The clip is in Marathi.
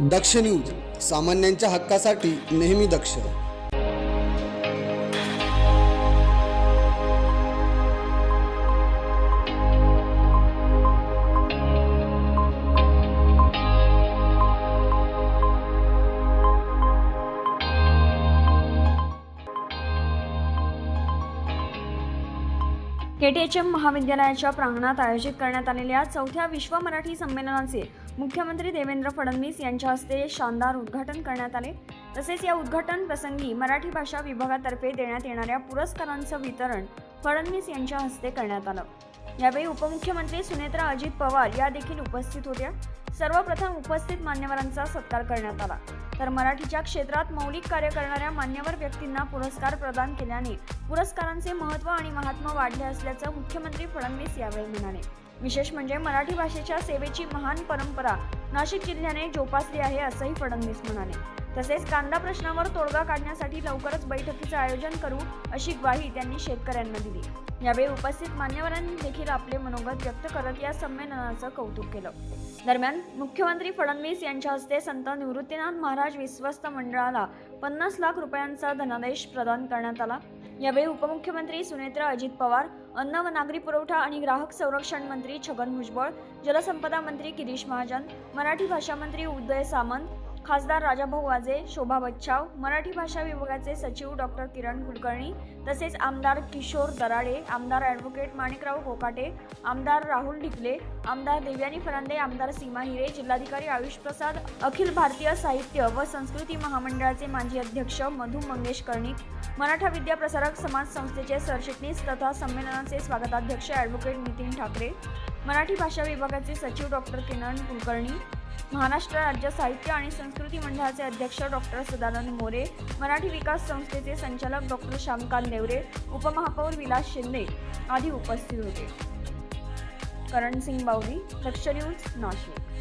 दक्ष न्यूज, सामान्यांच्या हक्कासाठी नेहमी दक्ष. KTHM महाविद्यालयाच्या प्रांगणात आयोजित करण्यात आलेल्या 4थ्या विश्व मराठी संमेलनाचे मुख्यमंत्री देवेंद्र फडणवीस यांच्या हस्ते शानदार उद्घाटन करण्यात आले. तसेच या उद्घाटन प्रसंगी मराठी भाषा विभागातर्फे देण्यात येणाऱ्या पुरस्कारांचं वितरण फडणवीस यांच्या हस्ते करण्यात आलं. यावेळी उपमुख्यमंत्री सुनेत्रा अजित पवार या देखील उपस्थित होत्या. सर्वप्रथम उपस्थित मान्यवरांचा सत्कार करण्यात आला, तर मराठीच्या क्षेत्रात मौलिक कार्य करणाऱ्या मान्यवर व्यक्तींना पुरस्कार प्रदान केल्याने पुरस्कारांचे महत्त्व आणि महात्म्य वाढले असल्याचं मुख्यमंत्री फडणवीस यावेळी म्हणाले. विशेष म्हणजे मराठी भाषेच्या सेवेची महान परंपरा नाशिक जिल्ह्याने जोपासली आहे असंही फडणवीस म्हणाले. तसेच कांदा प्रश्नावर तोडगा काढण्यासाठी लवकरच बैठकीचं आयोजन करू अशी ग्वाही त्यांनी शेतकऱ्यांना दिली. यावेळी उपस्थित मान्यवरांनी देखील आपले मनोगत व्यक्त करत या संमेलनाचं कौतुक केलं. दरम्यान मुख्यमंत्री फडणवीस यांच्या हस्ते संत निवृत्तीनाथ महाराज विश्वस्त मंडळाला 50 लाख रुपयांचा धनादेश प्रदान करण्यात आला. यावेळी उपमुख्यमंत्री सुनेत्रा अजित पवार, अन्न व नागरी पुरवठा आणि ग्राहक संरक्षण मंत्री छगन भुजबळ, जलसंपदा मंत्री गिरीश महाजन, मराठी भाषा मंत्री उदय सामंत, खासदार राजाभाऊ वाजे, शोभा बच्छाव, मराठी भाषा विभागाचे सचिव डॉक्टर किरण कुलकर्णी, तसेच आमदार किशोर दराडे, आमदार ॲडव्होकेट माणिकराव कोकाटे, आमदार राहुल ढिकले, आमदार देवयानी फरांदे, आमदार सीमा हिरे, जिल्हाधिकारी आयुष प्रसाद, अखिल भारतीय साहित्य व संस्कृती महामंडळाचे माजी अध्यक्ष मधु मंगेश कर्णिक, मराठा विद्या प्रसारक समाज संस्थेचे सरचिटणीस तथा संमेलनाचे स्वागताध्यक्ष ॲडव्होकेट नितीन ठाकरे, मराठी भाषा विभागाचे सचिव डॉक्टर किरण कुलकर्णी, महाराष्ट्र राज्य साहित्य आणि संस्कृती मंडळाचे अध्यक्ष डॉक्टर सदानंद मोरे, मराठी विकास संस्थेचे संचालक डॉक्टर श्यामकांत देवरे, उपमहापौर विलास शिंदे आदी उपस्थित होते. करण सिंग बावरी, दक्ष न्यूज, नाशिक.